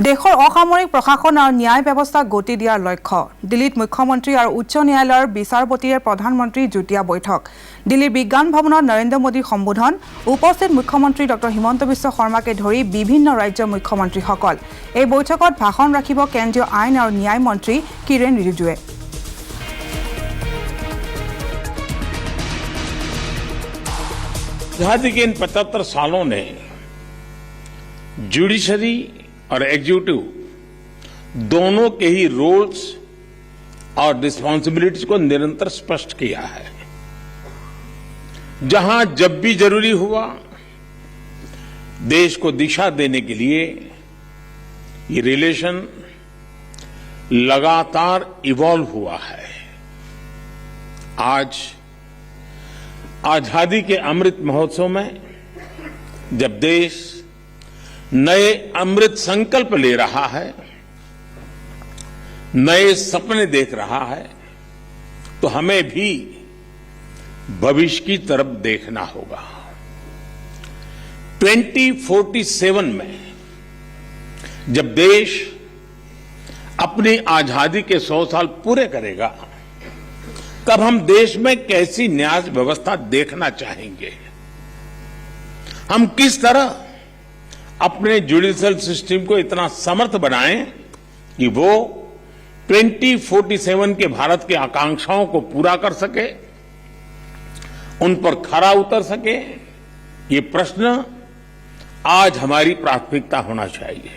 দেশৰ অসামৰিক প্ৰশাসন আৰু ন্যায় ব্যৱস্থা গতি দিয়াৰ লক্ষ্য দিল্লীত মুখ্যমন্ত্ৰী আৰু উচ্চ ন্যায়ালয়ৰ বিচাৰপতিয়ে প্ৰধানমন্ত্ৰী যুটীয়া বৈঠক দিল্লীৰ বিজ্ঞান ভৱনত নৰেন্দ্ৰ মোদীৰ সম্বোধন উপস্থিত মুখ্যমন্ত্ৰী ডক্টৰ হিমন্ত বিশ্ব শৰ্মাকে ধৰি বিভিন্ন ৰাজ্যৰ মুখ্যমন্ত্ৰীসকল এই বৈঠকত ভাষণ ৰাখিব কেন্দ্ৰীয় আইন আৰু ন্যায় মন্ত্ৰী কিৰেণ ৰিজিজুৱে आजादी के इन 75 सालों ने जुडिशरी और एग्जीक्यूटिव दोनों के ही रोल्स और रिस्पांसिबिलिटीज को निरंतर स्पष्ट किया है। जहां जब भी जरूरी हुआ देश को दिशा देने के लिए ये रिलेशन लगातार इवॉल्व हुआ है। आज आजादी के अमृत महोत्सव में जब देश नए अमृत संकल्प ले रहा है, नए सपने देख रहा है, तो हमें भी भविष्य की तरफ देखना होगा। 2047 में जब देश अपनी आजादी के 100 साल पूरे करेगा, तब हम देश में कैसी न्याय व्यवस्था देखना चाहेंगे। हम किस तरह अपने जुडिशियल सिस्टम को इतना समर्थ बनाएं कि वो 2047 के भारत की आकांक्षाओं को पूरा कर सके, उन पर खरा उतर सके। ये प्रश्न आज हमारी प्राथमिकता होना चाहिए।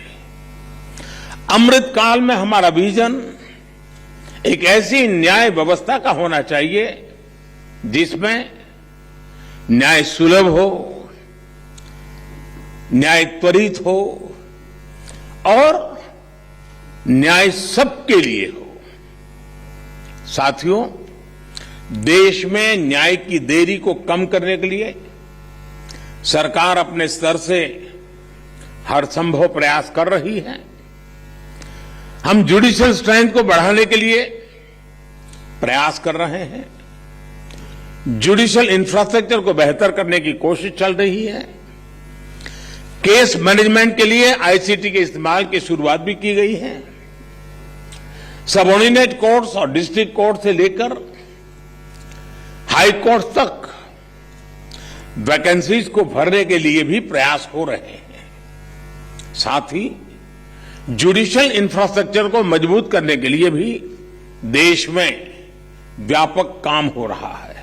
अमृत काल में हमारा विजन एक ऐसी न्याय व्यवस्था का होना चाहिए जिसमें न्याय सुलभ हो, न्याय त्वरित हो और न्याय सबके लिए हो। साथियों, देश में न्याय की देरी को कम करने के लिए सरकार अपने स्तर से हर संभव प्रयास कर रही है। हम जुडिशियल स्ट्रेंथ को बढ़ाने के लिए प्रयास कर रहे हैं। जुडिशियल इंफ्रास्ट्रक्चर को बेहतर करने की कोशिश चल रही है। केस मैनेजमेंट के लिए आईसीटी के इस्तेमाल की शुरुआत भी की गई है। सबऑर्डिनेट कोर्ट्स और डिस्ट्रिक्ट कोर्ट से लेकर हाई कोर्ट तक वैकेंसीज को भरने के लिए भी प्रयास हो रहे हैं। साथ ही जुडिशियल इंफ्रास्ट्रक्चर को मजबूत करने के लिए भी देश में व्यापक काम हो रहा है।